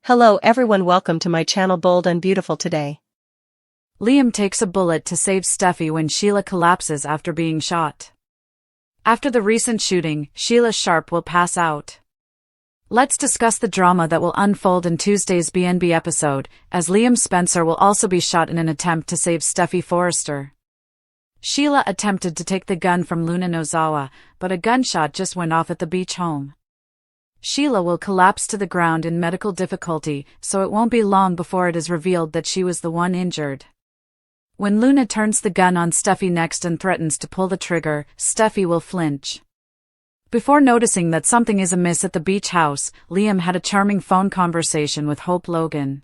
Hello everyone, welcome to my channel Bold and Beautiful today. Liam takes a bullet to save Steffy when Sheila collapses after being shot. After the recent shooting, Sheila Sharp will pass out. Let's discuss the drama that will unfold in Tuesday's BNB episode, as Liam Spencer will also be shot in an attempt to save Steffy Forrester. Sheila attempted to take the gun from Luna Nozawa, but a gunshot just went off at the beach home. Sheila will collapse to the ground in medical difficulty, so it won't be long before it is revealed that she was the one injured. When Luna turns the gun on Steffy next and threatens to pull the trigger, Steffy will flinch. Before noticing that something is amiss at the beach house, Liam had a charming phone conversation with Hope Logan.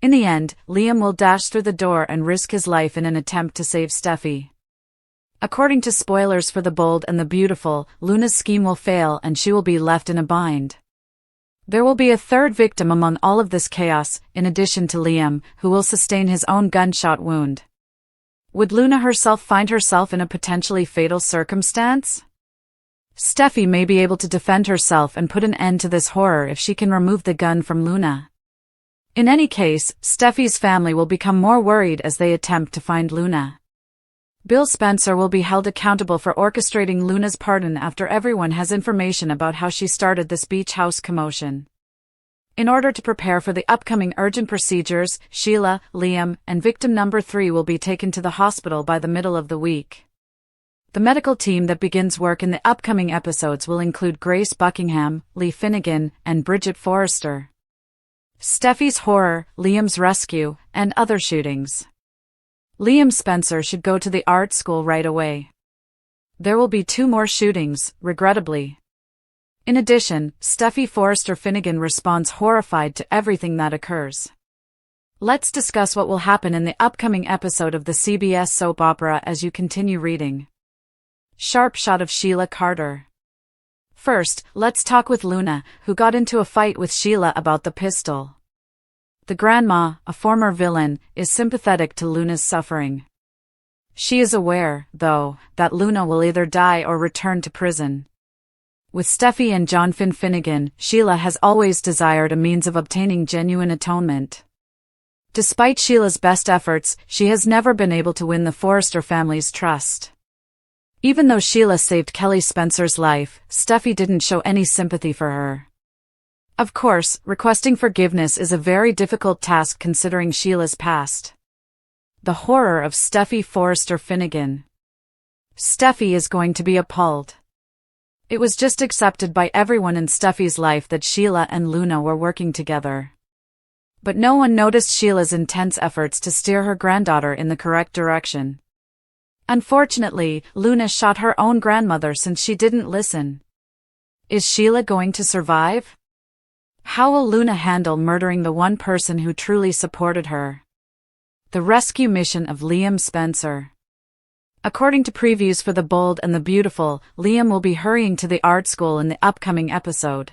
In the end, Liam will dash through the door and risk his life in an attempt to save Steffy. According to spoilers for The Bold and the Beautiful, Luna's scheme will fail and she will be left in a bind. There will be a third victim among all of this chaos, in addition to Liam, who will sustain his own gunshot wound. Would Luna herself find herself in a potentially fatal circumstance? Steffy may be able to defend herself and put an end to this horror if she can remove the gun from Luna. In any case, Steffy's family will become more worried as they attempt to find Luna. Bill Spencer will be held accountable for orchestrating Luna's pardon after everyone has information about how she started this beach house commotion. In order to prepare for the upcoming urgent procedures, Sheila, Liam, and victim number 3 will be taken to the hospital by the middle of the week. The medical team that begins work in the upcoming episodes will include Grace Buckingham, Lee Finnegan, and Bridget Forrester. Steffy's horror, Liam's rescue, and other shootings. Liam Spencer should go to the art school right away. There will be 2 more shootings, regrettably. In addition, Steffy Forrester Finnegan responds horrified to everything that occurs. Let's discuss what will happen in the upcoming episode of the CBS soap opera as you continue reading. Sharp shot of Sheila Carter. First, let's talk with Luna, who got into a fight with Sheila about the pistol. The grandma, a former villain, is sympathetic to Luna's suffering. She is aware, though, that Luna will either die or return to prison. With Steffy and John Finnegan, Sheila has always desired a means of obtaining genuine atonement. Despite Sheila's best efforts, she has never been able to win the Forrester family's trust. Even though Sheila saved Kelly Spencer's life, Steffy didn't show any sympathy for her. Of course, requesting forgiveness is a very difficult task considering Sheila's past. The horror of Steffy Forrester Finnegan. Steffy is going to be appalled. It was just accepted by everyone in Steffy's life that Sheila and Luna were working together. But no one noticed Sheila's intense efforts to steer her granddaughter in the correct direction. Unfortunately, Luna shot her own grandmother since she didn't listen. Is Sheila going to survive? How will Luna handle murdering the one person who truly supported her? The rescue mission of Liam Spencer. According to previews for The Bold and the Beautiful, Liam will be hurrying to the art school in the upcoming episode.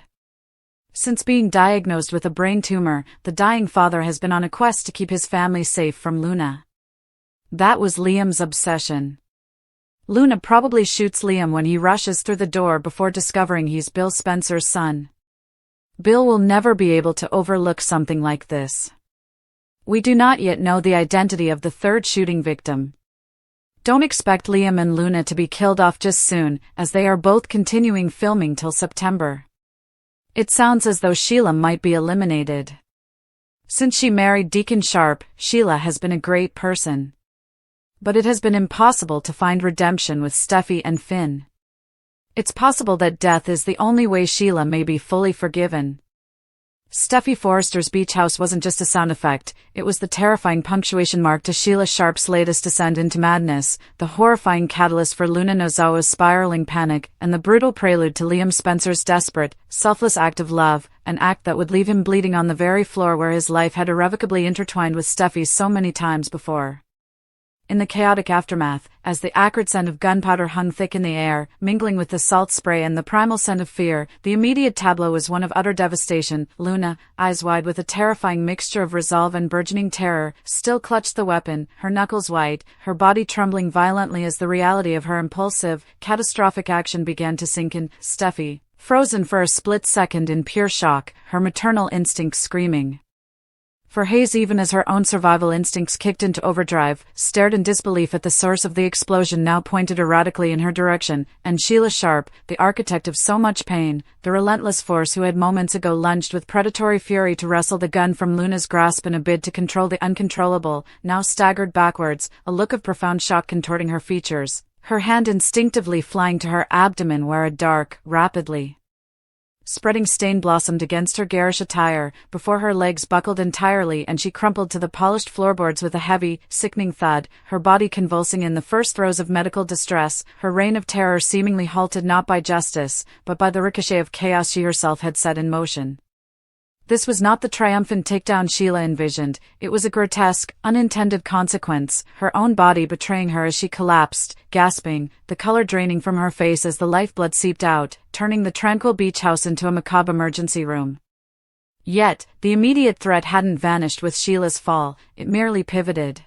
Since being diagnosed with a brain tumor, the dying father has been on a quest to keep his family safe from Luna. That was Liam's obsession. Luna probably shoots Liam when he rushes through the door before discovering he's Bill Spencer's son. Bill will never be able to overlook something like this. We do not yet know the identity of the third shooting victim. Don't expect Liam and Luna to be killed off just soon, as they are both continuing filming till September. It sounds as though Sheila might be eliminated. Since she married Deacon Sharp, Sheila has been a great person. But it has been impossible to find redemption with Steffy and Finn. It's possible that death is the only way Sheila may be fully forgiven. Steffy Forrester's beach house wasn't just a sound effect, it was the terrifying punctuation mark to Sheila Sharp's latest descent into madness, the horrifying catalyst for Luna Nozawa's spiraling panic, and the brutal prelude to Liam Spencer's desperate, selfless act of love, an act that would leave him bleeding on the very floor where his life had irrevocably intertwined with Steffy's so many times before. In the chaotic aftermath, as the acrid scent of gunpowder hung thick in the air, mingling with the salt spray and the primal scent of fear, the immediate tableau was one of utter devastation. Luna, eyes wide with a terrifying mixture of resolve and burgeoning terror, still clutched the weapon, her knuckles white, her body trembling violently as the reality of her impulsive, catastrophic action began to sink in. Steffy, Frozen for a split second in pure shock, her maternal instincts screaming for haste even as her own survival instincts kicked into overdrive, stared in disbelief at the source of the explosion now pointed erratically in her direction, and Sheila Sharp, the architect of so much pain, the relentless force who had moments ago lunged with predatory fury to wrestle the gun from Luna's grasp in a bid to control the uncontrollable, now staggered backwards, a look of profound shock contorting her features, her hand instinctively flying to her abdomen where a dark, rapidly spreading stain blossomed against her garish attire, before her legs buckled entirely and she crumpled to the polished floorboards with a heavy, sickening thud, her body convulsing in the first throes of medical distress, her reign of terror seemingly halted not by justice, but by the ricochet of chaos she herself had set in motion. This was not the triumphant takedown Sheila envisioned, it was a grotesque, unintended consequence, her own body betraying her as she collapsed, gasping, the color draining from her face as the lifeblood seeped out, turning the tranquil beach house into a macabre emergency room. Yet, the immediate threat hadn't vanished with Sheila's fall, it merely pivoted.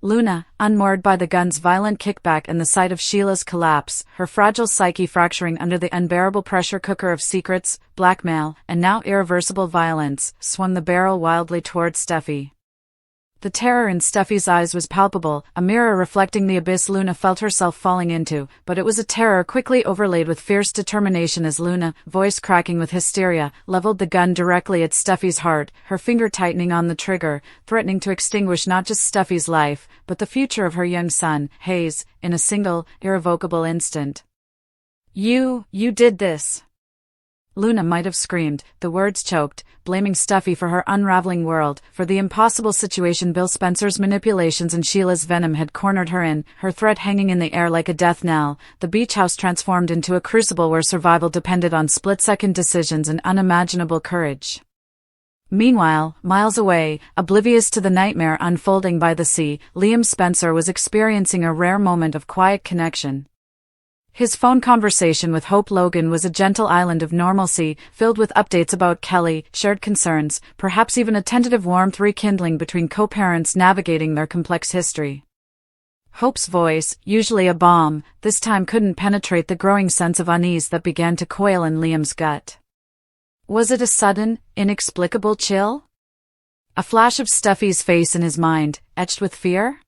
Luna, unmoored by the gun's violent kickback and the sight of Sheila's collapse, her fragile psyche fracturing under the unbearable pressure cooker of secrets, blackmail, and now irreversible violence, swung the barrel wildly towards Steffy. The terror in Steffy's eyes was palpable, a mirror reflecting the abyss Luna felt herself falling into, but it was a terror quickly overlaid with fierce determination as Luna, voice cracking with hysteria, leveled the gun directly at Steffy's heart, her finger tightening on the trigger, threatening to extinguish not just Steffy's life, but the future of her young son, Hayes, in a single, irrevocable instant. You did this!" Luna might have screamed, the words choked, blaming Steffy for her unraveling world, for the impossible situation Bill Spencer's manipulations and Sheila's venom had cornered her in, her threat hanging in the air like a death knell, the beach house transformed into a crucible where survival depended on split-second decisions and unimaginable courage. Meanwhile, miles away, oblivious to the nightmare unfolding by the sea, Liam Spencer was experiencing a rare moment of quiet connection. His phone conversation with Hope Logan was a gentle island of normalcy, filled with updates about Kelly, shared concerns, perhaps even a tentative warmth rekindling between co-parents navigating their complex history. Hope's voice, usually a balm, this time couldn't penetrate the growing sense of unease that began to coil in Liam's gut. Was it a sudden, inexplicable chill? A flash of Steffy's face in his mind, etched with fear?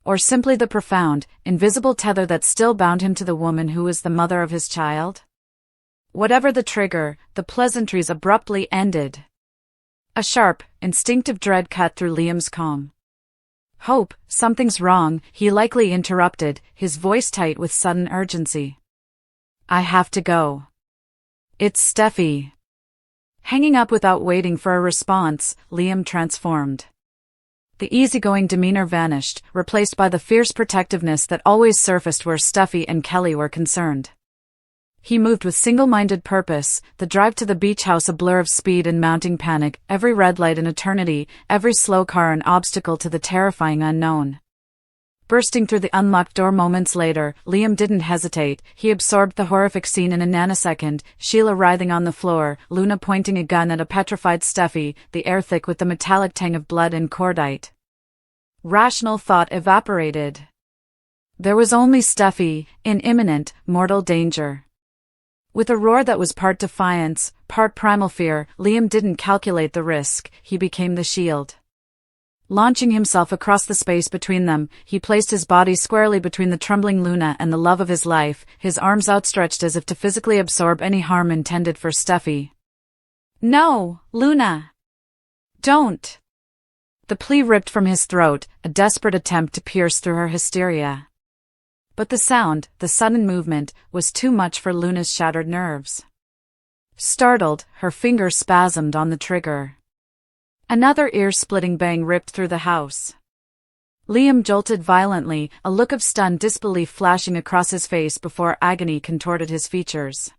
Or simply the profound, invisible tether that still bound him to the woman who was the mother of his child? Whatever the trigger, the pleasantries abruptly ended. A sharp, instinctive dread cut through Liam's calm. "Hope, something's wrong," he likely interrupted, his voice tight with sudden urgency. "I have to go. It's Steffy." Hanging up without waiting for a response, Liam transformed. The easygoing demeanor vanished, replaced by the fierce protectiveness that always surfaced where Steffy and Kelly were concerned. He moved with single-minded purpose, the drive to the beach house a blur of speed and mounting panic, every red light an eternity, every slow car an obstacle to the terrifying unknown. Bursting through the unlocked door moments later, Liam didn't hesitate, he absorbed the horrific scene in a nanosecond, Sheila writhing on the floor, Luna pointing a gun at a petrified Steffy, the air thick with the metallic tang of blood and cordite. Rational thought evaporated. There was only Steffy, in imminent, mortal danger. With a roar that was part defiance, part primal fear, Liam didn't calculate the risk, he became the shield. Launching himself across the space between them, he placed his body squarely between the trembling Luna and the love of his life, his arms outstretched as if to physically absorb any harm intended for Steffy. "No, Luna! Don't!" The plea ripped from his throat, a desperate attempt to pierce through her hysteria. But the sound, the sudden movement, was too much for Luna's shattered nerves. Startled, her fingers spasmed on the trigger. Another ear-splitting bang ripped through the house. Liam jolted violently, a look of stunned disbelief flashing across his face before agony contorted his features.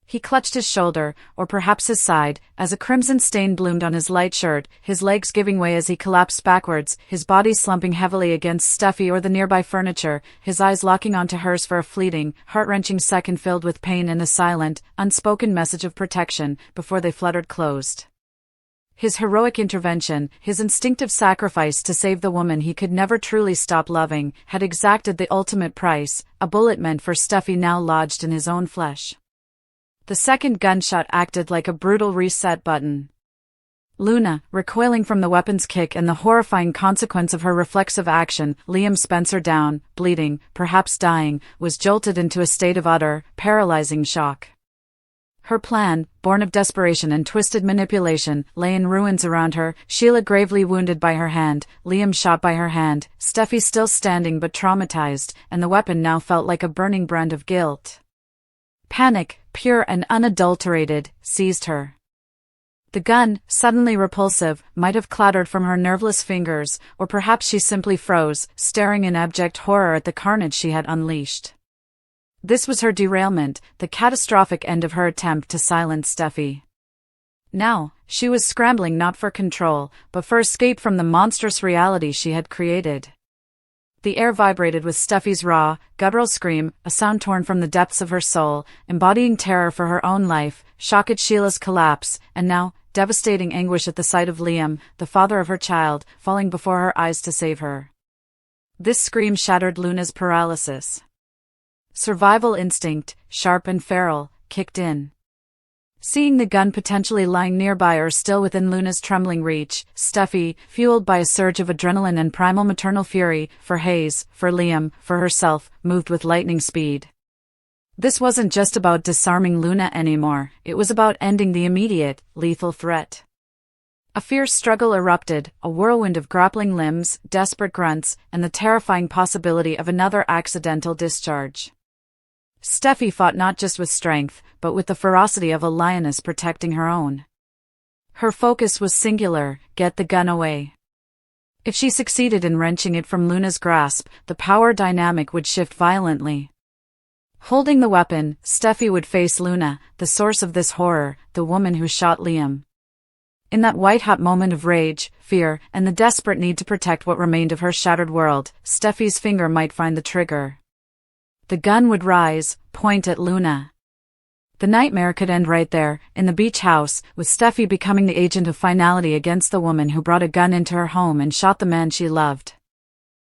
He clutched his shoulder, or perhaps his side, as a crimson stain bloomed on his light shirt, his legs giving way as he collapsed backwards, his body slumping heavily against Steffy or the nearby furniture, his eyes locking onto hers for a fleeting, heart-wrenching second filled with pain and a silent, unspoken message of protection, before they fluttered closed. His heroic intervention, his instinctive sacrifice to save the woman he could never truly stop loving, had exacted the ultimate price, a bullet meant for Steffy now lodged in his own flesh. The second gunshot acted like a brutal reset button. Luna, recoiling from the weapon's kick and the horrifying consequence of her reflexive action, Liam Spencer down, bleeding, perhaps dying, was jolted into a state of utter, paralyzing shock. Her plan, born of desperation and twisted manipulation, lay in ruins around her, Sheila gravely wounded by her hand, Liam shot by her hand, Steffy still standing but traumatized, and the weapon now felt like a burning brand of guilt. Panic, pure and unadulterated, seized her. The gun, suddenly repulsive, might have clattered from her nerveless fingers, or perhaps she simply froze, staring in abject horror at the carnage she had unleashed. This was her derailment, the catastrophic end of her attempt to silence Steffy. Now, she was scrambling not for control, but for escape from the monstrous reality she had created. The air vibrated with Steffy's raw, guttural scream, a sound torn from the depths of her soul, embodying terror for her own life, shock at Sheila's collapse, and now, devastating anguish at the sight of Liam, the father of her child, falling before her eyes to save her. This scream shattered Luna's paralysis. Survival instinct, sharp and feral, kicked in. Seeing the gun potentially lying nearby or still within Luna's trembling reach, Steffy, fueled by a surge of adrenaline and primal maternal fury, for Hayes, for Liam, for herself, moved with lightning speed. This wasn't just about disarming Luna anymore, it was about ending the immediate, lethal threat. A fierce struggle erupted, a whirlwind of grappling limbs, desperate grunts, and the terrifying possibility of another accidental discharge. Steffy fought not just with strength, but with the ferocity of a lioness protecting her own. Her focus was singular: get the gun away. If she succeeded in wrenching it from Luna's grasp, the power dynamic would shift violently. Holding the weapon, Steffy would face Luna, the source of this horror, the woman who shot Liam. In that white-hot moment of rage, fear, and the desperate need to protect what remained of her shattered world, Steffy's finger might find the trigger. The gun would rise, point at Luna. The nightmare could end right there, in the beach house, with Steffy becoming the agent of finality against the woman who brought a gun into her home and shot the man she loved.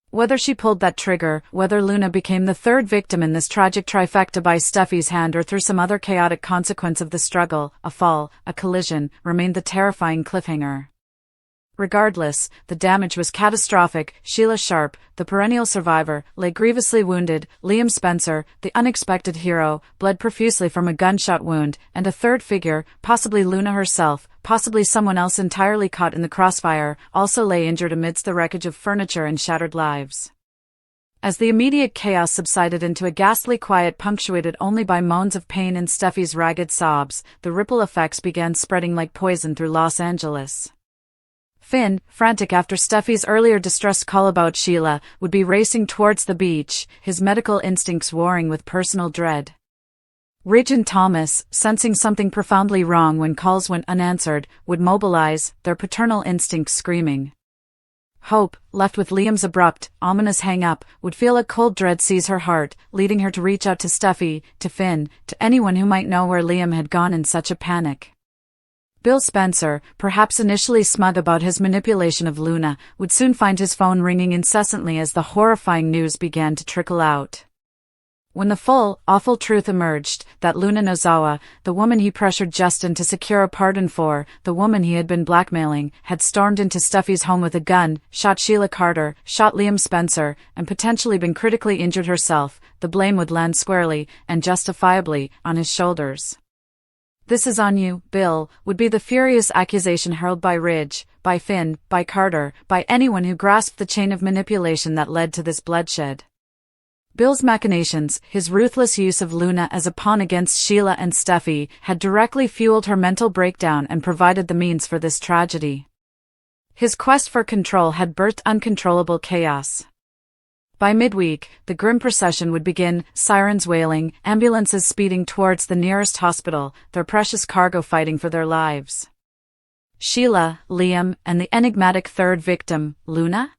Whether she pulled that trigger, whether Luna became the third victim in this tragic trifecta by Steffy's hand or through some other chaotic consequence of the struggle, a fall, a collision, remained the terrifying cliffhanger. Regardless, the damage was catastrophic. Sheila Sharp, the perennial survivor, lay grievously wounded. Liam Spencer, the unexpected hero, bled profusely from a gunshot wound, and a third figure, possibly Luna herself, possibly someone else entirely caught in the crossfire, also lay injured amidst the wreckage of furniture and shattered lives. As the immediate chaos subsided into a ghastly quiet punctuated only by moans of pain and Steffy's ragged sobs, the ripple effects began spreading like poison through Los Angeles. Finn, frantic after Steffy's earlier distressed call about Sheila, would be racing towards the beach, his medical instincts warring with personal dread. Ridge and Thomas, sensing something profoundly wrong when calls went unanswered, would mobilize, their paternal instincts screaming. Hope, left with Liam's abrupt, ominous hang-up, would feel a cold dread seize her heart, leading her to reach out to Steffy, to Finn, to anyone who might know where Liam had gone in such a panic. Bill Spencer, perhaps initially smug about his manipulation of Luna, would soon find his phone ringing incessantly as the horrifying news began to trickle out. When the full, awful truth emerged, that Luna Nozawa, the woman he pressured Justin to secure a pardon for, the woman he had been blackmailing, had stormed into Steffy's home with a gun, shot Sheila Carter, shot Liam Spencer, and potentially been critically injured herself, the blame would land squarely, and justifiably, on his shoulders. "This is on you, Bill," would be the furious accusation hurled by Ridge, by Finn, by Carter, by anyone who grasped the chain of manipulation that led to this bloodshed. Bill's machinations, his ruthless use of Luna as a pawn against Sheila and Steffy, had directly fueled her mental breakdown and provided the means for this tragedy. His quest for control had birthed uncontrollable chaos. By midweek, the grim procession would begin, sirens wailing, ambulances speeding towards the nearest hospital, their precious cargo fighting for their lives. Sheila, Liam, and the enigmatic third victim, Luna?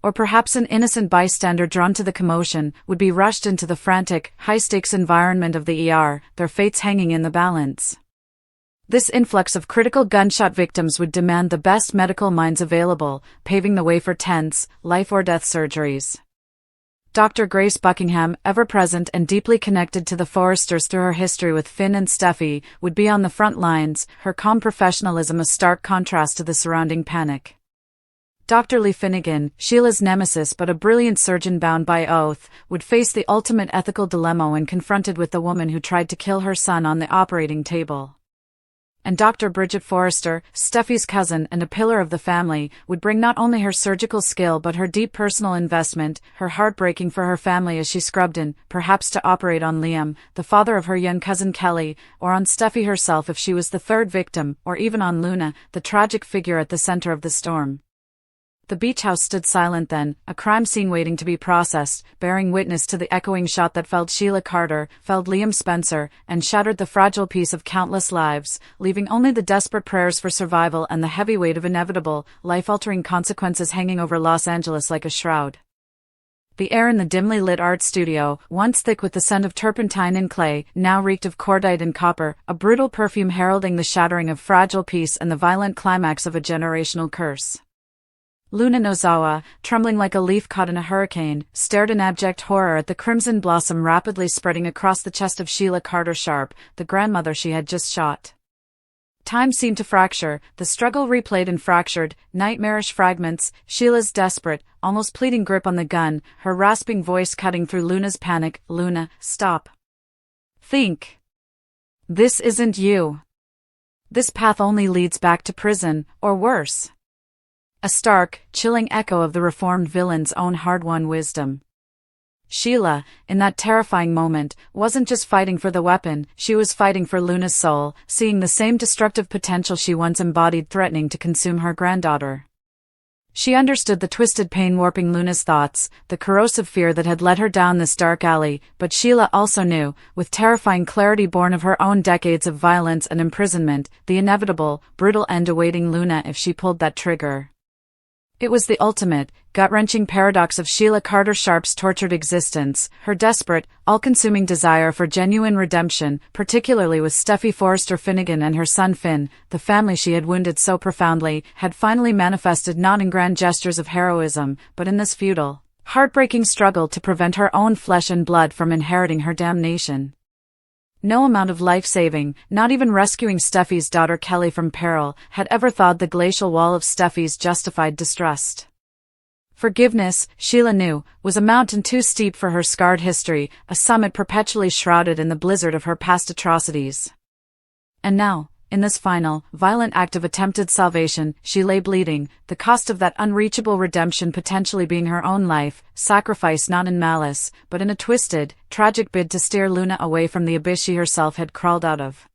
Or perhaps an innocent bystander drawn to the commotion, would be rushed into the frantic, high-stakes environment of the ER, their fates hanging in the balance. This influx of critical gunshot victims would demand the best medical minds available, paving the way for tense, life-or-death surgeries. Dr. Grace Buckingham, ever present and deeply connected to the Forresters through her history with Finn and Steffy, would be on the front lines, her calm professionalism a stark contrast to the surrounding panic. Dr. Lee Finnegan, Sheila's nemesis but a brilliant surgeon bound by oath, would face the ultimate ethical dilemma when confronted with the woman who tried to kill her son on the operating table. And Dr. Bridget Forrester, Steffy's cousin and a pillar of the family, would bring not only her surgical skill but her deep personal investment, her heartbreaking for her family as she scrubbed in, perhaps to operate on Liam, the father of her young cousin Kelly, or on Steffy herself if she was the third victim, or even on Luna, the tragic figure at the center of the storm. The beach house stood silent then, a crime scene waiting to be processed, bearing witness to the echoing shot that felled Sheila Carter, felled Liam Spencer, and shattered the fragile peace of countless lives, leaving only the desperate prayers for survival and the heavy weight of inevitable, life-altering consequences hanging over Los Angeles like a shroud. The air in the dimly lit art studio, once thick with the scent of turpentine and clay, now reeked of cordite and copper, a brutal perfume heralding the shattering of fragile peace and the violent climax of a generational curse. Luna Nozawa, trembling like a leaf caught in a hurricane, stared in abject horror at the crimson blossom rapidly spreading across the chest of Sheila Carter Sharp, the grandmother she had just shot. Time seemed to fracture, the struggle replayed in fractured, nightmarish fragments, Sheila's desperate, almost pleading grip on the gun, her rasping voice cutting through Luna's panic. Luna, stop. Think. This isn't you. This path only leads back to prison, or worse. A stark, chilling echo of the reformed villain's own hard-won wisdom. Sheila, in that terrifying moment, wasn't just fighting for the weapon, she was fighting for Luna's soul, seeing the same destructive potential she once embodied threatening to consume her granddaughter. She understood the twisted pain warping Luna's thoughts, the corrosive fear that had led her down this dark alley, but Sheila also knew, with terrifying clarity born of her own decades of violence and imprisonment, the inevitable, brutal end awaiting Luna if she pulled that trigger. It was the ultimate, gut-wrenching paradox of Sheila Carter Sharp's tortured existence, her desperate, all-consuming desire for genuine redemption, particularly with Steffy Forrester Finnegan and her son Finn, the family she had wounded so profoundly, had finally manifested not in grand gestures of heroism, but in this futile, heartbreaking struggle to prevent her own flesh and blood from inheriting her damnation. No amount of life-saving, not even rescuing Steffy's daughter Kelly from peril, had ever thawed the glacial wall of Steffy's justified distrust. Forgiveness, Sheila knew, was a mountain too steep for her scarred history, a summit perpetually shrouded in the blizzard of her past atrocities. And now, in this final, violent act of attempted salvation, she lay bleeding, the cost of that unreachable redemption potentially being her own life, sacrificed not in malice, but in a twisted, tragic bid to steer Luna away from the abyss she herself had crawled out of.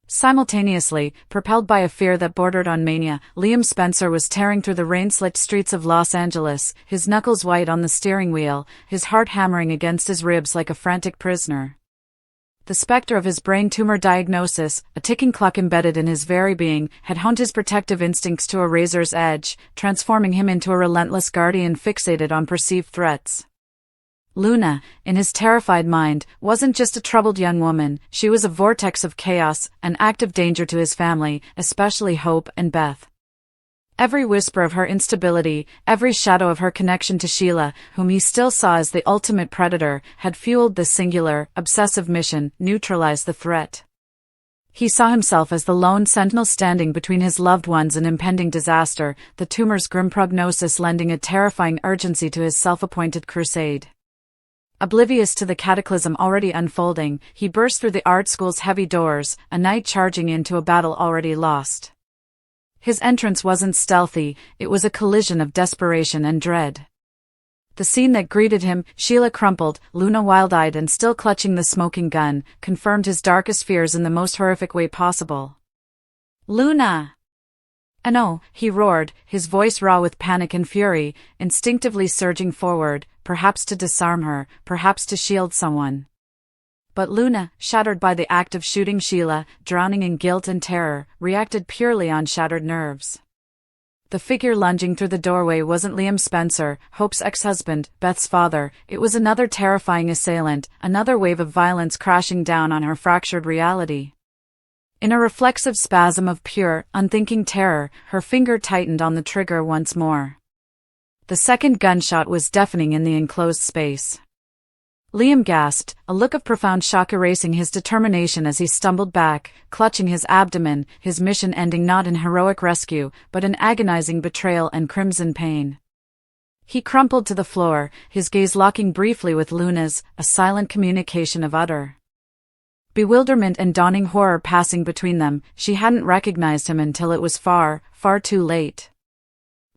Simultaneously, propelled by a fear that bordered on mania, Liam Spencer was tearing through the rain-slicked streets of Los Angeles, his knuckles white on the steering wheel, his heart hammering against his ribs like a frantic prisoner. The specter of his brain tumor diagnosis, a ticking clock embedded in his very being, had honed his protective instincts to a razor's edge, transforming him into a relentless guardian fixated on perceived threats. Luna, in his terrified mind, wasn't just a troubled young woman, she was a vortex of chaos, an active danger to his family, especially Hope and Beth. Every whisper of her instability, every shadow of her connection to Sheila, whom he still saw as the ultimate predator, had fueled this singular, obsessive mission, neutralize the threat. He saw himself as the lone sentinel standing between his loved ones and impending disaster, the tumor's grim prognosis lending a terrifying urgency to his self-appointed crusade. Oblivious to the cataclysm already unfolding, he burst through the art school's heavy doors, a knight charging into a battle already lost. His entrance wasn't stealthy, it was a collision of desperation and dread. The scene that greeted him, Sheila crumpled, Luna wild-eyed and still clutching the smoking gun, confirmed his darkest fears in the most horrific way possible. "Luna!" "And oh," he roared, his voice raw with panic and fury, instinctively surging forward, perhaps to disarm her, perhaps to shield someone. But Luna, shattered by the act of shooting Sheila, drowning in guilt and terror, reacted purely on shattered nerves. The figure lunging through the doorway wasn't Liam Spencer, Hope's ex-husband, Beth's father, it was another terrifying assailant, another wave of violence crashing down on her fractured reality. In a reflexive spasm of pure, unthinking terror, her finger tightened on the trigger once more. The second gunshot was deafening in the enclosed space. Liam gasped, a look of profound shock erasing his determination as he stumbled back, clutching his abdomen, his mission ending not in heroic rescue, but in agonizing betrayal and crimson pain. He crumpled to the floor, his gaze locking briefly with Luna's, a silent communication of utter bewilderment and dawning horror passing between them. She hadn't recognized him until it was far, far too late.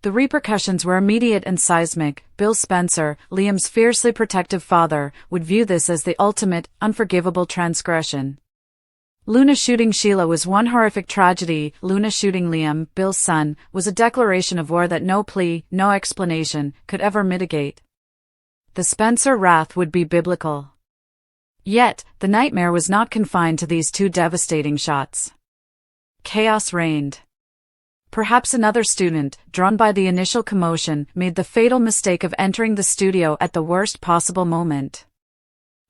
The repercussions were immediate and seismic. Bill Spencer, Liam's fiercely protective father, would view this as the ultimate, unforgivable transgression. Luna shooting Sheila was one horrific tragedy. Luna shooting Liam, Bill's son, was a declaration of war that no plea, no explanation, could ever mitigate. The Spencer wrath would be biblical. Yet, the nightmare was not confined to these two devastating shots. Chaos reigned. Perhaps another student, drawn by the initial commotion, made the fatal mistake of entering the studio at the worst possible moment.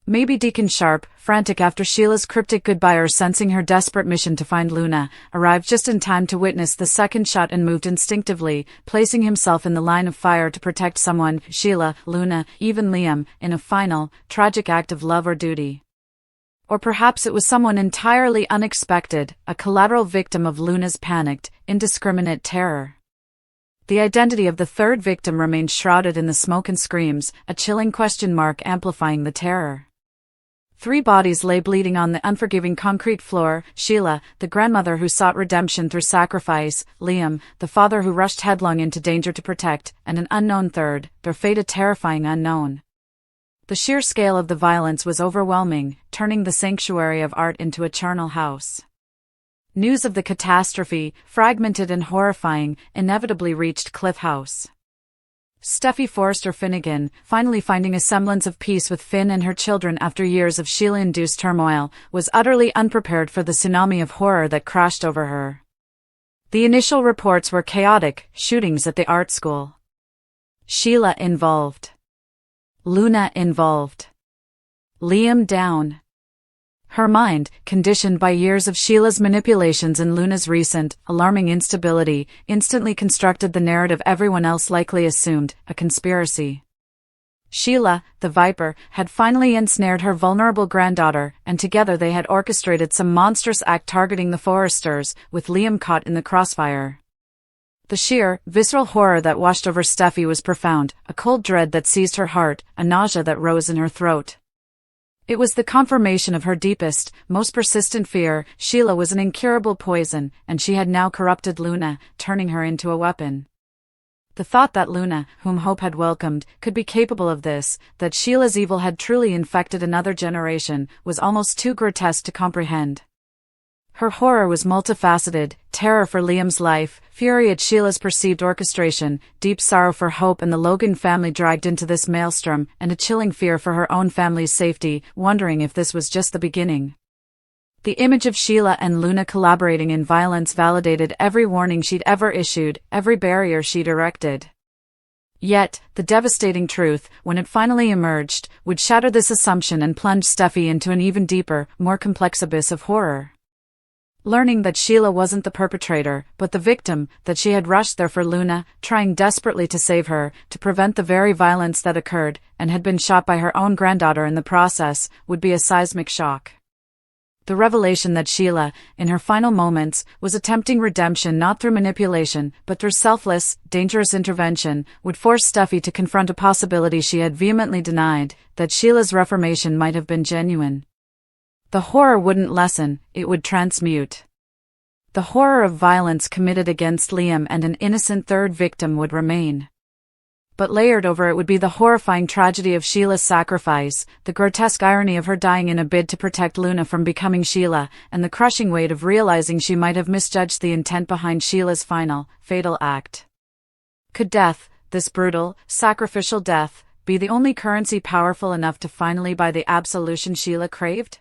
Maybe Deacon Sharp, frantic after Sheila's cryptic goodbye or sensing her desperate mission to find Luna, arrived just in time to witness the second shot and moved instinctively, placing himself in the line of fire to protect someone, Sheila, Luna, even Liam, in a final, tragic act of love or duty. Or perhaps it was someone entirely unexpected, a collateral victim of Luna's panicked, indiscriminate terror. The identity of the third victim remained shrouded in the smoke and screams, a chilling question mark amplifying the terror. 3 bodies lay bleeding on the unforgiving concrete floor: Sheila, the grandmother who sought redemption through sacrifice; Liam, the father who rushed headlong into danger to protect; and an unknown third, their fate a terrifying unknown. The sheer scale of the violence was overwhelming, turning the sanctuary of art into a charnel house. News of the catastrophe, fragmented and horrifying, inevitably reached Cliff House. Steffy Forrester Finnegan, finally finding a semblance of peace with Finn and her children after years of Sheila-induced turmoil, was utterly unprepared for the tsunami of horror that crashed over her. The initial reports were chaotic: shootings at the art school. Sheila involved. Luna involved. Liam down. Her mind, conditioned by years of Sheila's manipulations and Luna's recent, alarming instability, instantly constructed the narrative everyone else likely assumed: a conspiracy. Sheila, the Viper, had finally ensnared her vulnerable granddaughter, and together they had orchestrated some monstrous act targeting the Forresters, with Liam caught in the crossfire. The sheer, visceral horror that washed over Steffy was profound, a cold dread that seized her heart, a nausea that rose in her throat. It was the confirmation of her deepest, most persistent fear: Sheila was an incurable poison, and she had now corrupted Luna, turning her into a weapon. The thought that Luna, whom hope had welcomed, could be capable of this, that Sheila's evil had truly infected another generation, was almost too grotesque to comprehend. Her horror was multifaceted: terror for Liam's life, fury at Sheila's perceived orchestration, deep sorrow for Hope and the Logan family dragged into this maelstrom, and a chilling fear for her own family's safety, wondering if this was just the beginning. The image of Sheila and Luna collaborating in violence validated every warning she'd ever issued, every barrier she'd erected. Yet, the devastating truth, when it finally emerged, would shatter this assumption and plunge Steffy into an even deeper, more complex abyss of horror. Learning that Sheila wasn't the perpetrator, but the victim, that she had rushed there for Luna, trying desperately to save her, to prevent the very violence that occurred, and had been shot by her own granddaughter in the process, would be a seismic shock. The revelation that Sheila, in her final moments, was attempting redemption not through manipulation, but through selfless, dangerous intervention, would force Steffy to confront a possibility she had vehemently denied: that Sheila's reformation might have been genuine. The horror wouldn't lessen, it would transmute. The horror of violence committed against Liam and an innocent third victim would remain. But layered over it would be the horrifying tragedy of Sheila's sacrifice, the grotesque irony of her dying in a bid to protect Luna from becoming Sheila, and the crushing weight of realizing she might have misjudged the intent behind Sheila's final, fatal act. Could death, this brutal, sacrificial death, be the only currency powerful enough to finally buy the absolution Sheila craved?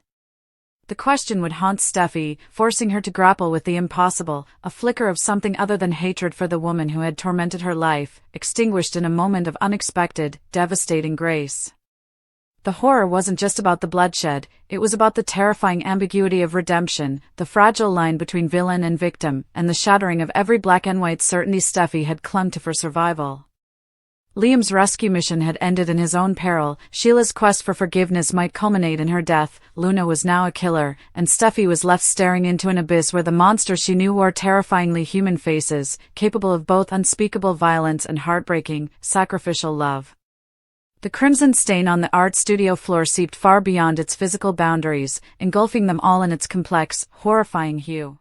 The question would haunt Steffy, forcing her to grapple with the impossible, a flicker of something other than hatred for the woman who had tormented her life, extinguished in a moment of unexpected, devastating grace. The horror wasn't just about the bloodshed, it was about the terrifying ambiguity of redemption, the fragile line between villain and victim, and the shattering of every black and white certainty Steffy had clung to for survival. Liam's rescue mission had ended in his own peril. Sheila's quest for forgiveness might culminate in her death. Luna was now a killer, and Steffy was left staring into an abyss where the monsters she knew wore terrifyingly human faces, capable of both unspeakable violence and heartbreaking, sacrificial love. The crimson stain on the art studio floor seeped far beyond its physical boundaries, engulfing them all in its complex, horrifying hue.